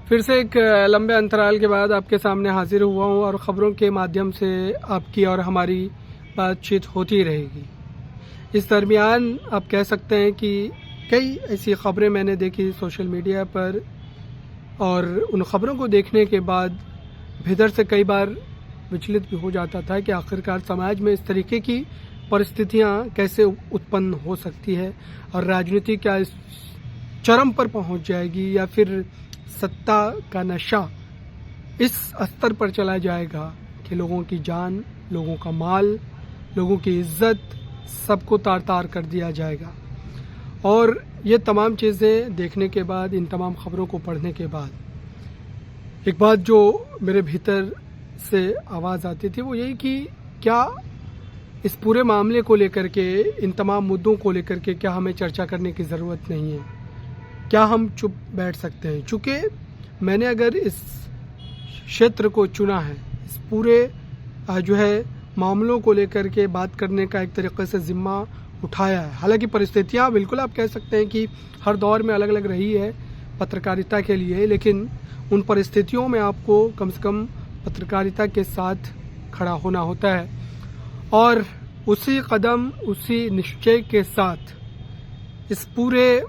फिर से एक लंबे अंतराल के बाद आपके सामने हाजिर हुआ हूँ और ख़बरों के माध्यम से आपकी और हमारी बातचीत होती रहेगी। इस दरमियान आप कह सकते हैं कि कई ऐसी ख़बरें मैंने देखी सोशल मीडिया पर, और उन ख़बरों को देखने के बाद भीतर से कई बार विचलित भी हो जाता था कि आखिरकार समाज में इस तरीके की परिस्थितियाँ कैसे उत्पन्न हो सकती है और राजनीति क्या इस चरम पर पहुँच जाएगी या फिर सत्ता का नशा इस स्तर पर चला जाएगा कि लोगों की जान, लोगों का माल, लोगों की इज्जत सबको तार तार कर दिया जाएगा। और ये तमाम चीज़ें देखने के बाद, इन तमाम ख़बरों को पढ़ने के बाद एक बात जो मेरे भीतर से आवाज़ आती थी वो यही कि क्या इस पूरे मामले को लेकर के, इन तमाम मुद्दों को लेकर के क्या हमें चर्चा करने की ज़रूरत नहीं है? क्या हम चुप बैठ सकते हैं? चूँकि मैंने अगर इस क्षेत्र को चुना है, इस पूरे जो है मामलों को लेकर के बात करने का एक तरीके से ज़िम्मा उठाया है। हालांकि परिस्थितियां बिल्कुल आप कह सकते हैं कि हर दौर में अलग अलग रही है पत्रकारिता के लिए, लेकिन उन परिस्थितियों में आपको कम से कम पत्रकारिता के साथ खड़ा होना होता है और उसी कदम, उसी निश्चय के साथ इस पूरे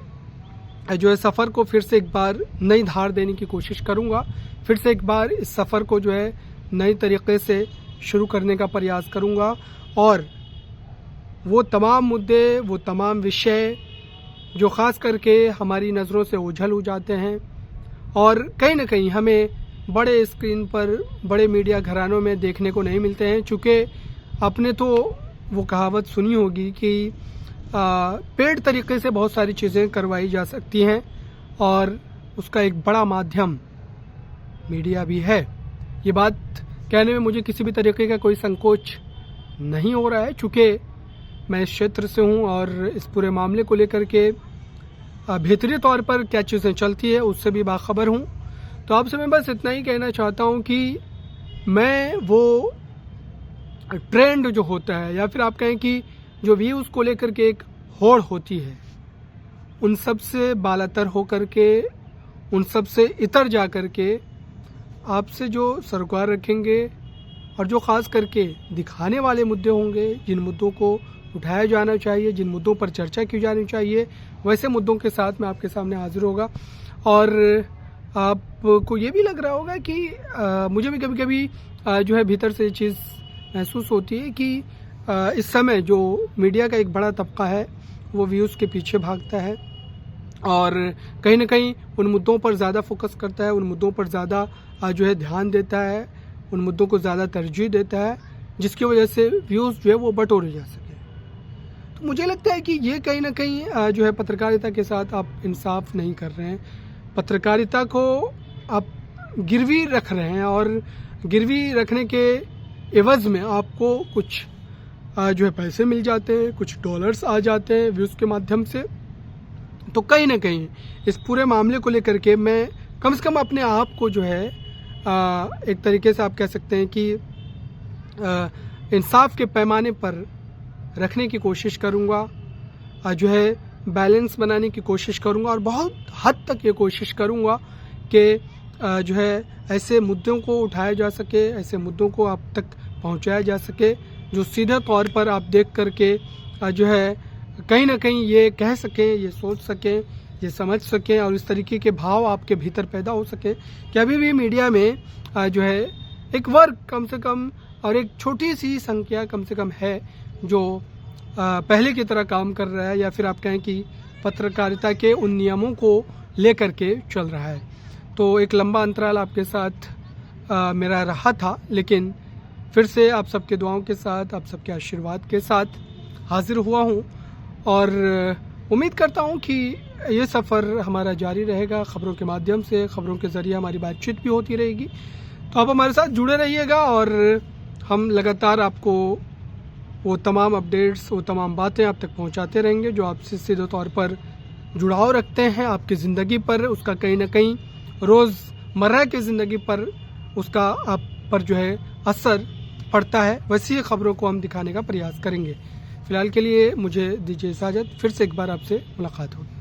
जो है सफ़र को फिर से एक बार नई धार देने की कोशिश करूंगा। फिर से एक बार इस सफ़र को जो है नई तरीके से शुरू करने का प्रयास करूंगा और वो तमाम मुद्दे, वो तमाम विषय जो ख़ास करके हमारी नज़रों से ओझल हो जाते हैं और कहीं ना कहीं हमें बड़े स्क्रीन पर, बड़े मीडिया घरानों में देखने को नहीं मिलते हैं। चूँकि आपने तो वो कहावत सुनी होगी कि पेड तरीके से बहुत सारी चीज़ें करवाई जा सकती हैं और उसका एक बड़ा माध्यम मीडिया भी है। ये बात कहने में मुझे किसी भी तरीके का कोई संकोच नहीं हो रहा है, चूँकि मैं इस क्षेत्र से हूँ और इस पूरे मामले को लेकर के भीतरी तौर पर क्या चीज़ें चलती है उससे भी बाखबर हूँ। तो आपसे मैं बस इतना ही कहना चाहता हूँ कि मैं वो ट्रेंड जो होता है या फिर आप कहें कि जो व्यूज़ को लेकर के एक होड़ होती है, उन सब से बालातर होकर के, उन सब से इतर जा कर के आपसे जो सरोकार रखेंगे और जो ख़ास करके दिखाने वाले मुद्दे होंगे, जिन मुद्दों को उठाया जाना चाहिए, जिन मुद्दों पर चर्चा की जानी चाहिए, वैसे मुद्दों के साथ मैं आपके सामने हाजिर होगा। और आपको ये भी लग रहा होगा कि मुझे भी कभी कभी जो है भीतर से ये चीज़ महसूस होती है कि इस समय जो मीडिया का एक बड़ा तबका है वो व्यूज़ के पीछे भागता है और कहीं ना कहीं उन मुद्दों पर ज़्यादा फोकस करता है, उन मुद्दों पर ज़्यादा जो है ध्यान देता है, उन मुद्दों को ज़्यादा तरजीह देता है, जिसकी वजह से व्यूज़ जो है वो बटोरे जा सके। तो मुझे लगता है कि ये कहीं ना कहीं जो है पत्रकारिता के साथ आप इंसाफ नहीं कर रहे हैं। पत्रकारिता को आप गिरवी रख रहे हैं और गिरवी रखने के एवज़ में आपको कुछ जो है पैसे मिल जाते हैं, कुछ डॉलर्स आ जाते हैं व्यूज़ के माध्यम से। तो कहीं ना कहीं इस पूरे मामले को लेकर के मैं कम से कम अपने आप को जो है एक तरीके से आप कह सकते हैं कि इंसाफ के पैमाने पर रखने की कोशिश करूँगा, जो है बैलेंस बनाने की कोशिश करूँगा और बहुत हद तक ये कोशिश करूँगा कि जो है ऐसे मुद्दों को उठाया जा सके, ऐसे मुद्दों को आप तक पहुँचाया जा सके जो सीधे तौर पर आप देख करके जो है कहीं ना कहीं ये कह सकें, ये सोच सकें, ये समझ सकें और इस तरीके के भाव आपके भीतर पैदा हो सके कि अभी भी मीडिया में जो है एक वर्ग कम से कम और एक छोटी सी संख्या कम से कम है जो पहले की तरह काम कर रहा है या फिर आप कहें कि पत्रकारिता के उन नियमों को लेकर के चल रहा है। तो एक लंबा अंतराल आपके साथ मेरा रहा था, लेकिन फिर से आप सबके दुआओं के साथ, आप सबके आशीर्वाद के साथ हाजिर हुआ हूँ और उम्मीद करता हूँ कि ये सफ़र हमारा जारी रहेगा। ख़बरों के माध्यम से, ख़बरों के ज़रिए हमारी बातचीत भी होती रहेगी। तो आप हमारे साथ जुड़े रहिएगा और हम लगातार आपको वो तमाम अपडेट्स, वो तमाम बातें आप तक पहुँचाते रहेंगे जो आपसे सीधे तौर पर जुड़ाव रखते हैं आपकी ज़िंदगी पर, उसका कहीं ना कहीं रोज़मर्रा की ज़िंदगी पर उसका आप पर जो है असर पड़ता है। वैसी खबरों को हम दिखाने का प्रयास करेंगे। फ़िलहाल के लिए मुझे दीजिए इजाज़त, फिर से एक बार आपसे मुलाकात होगी।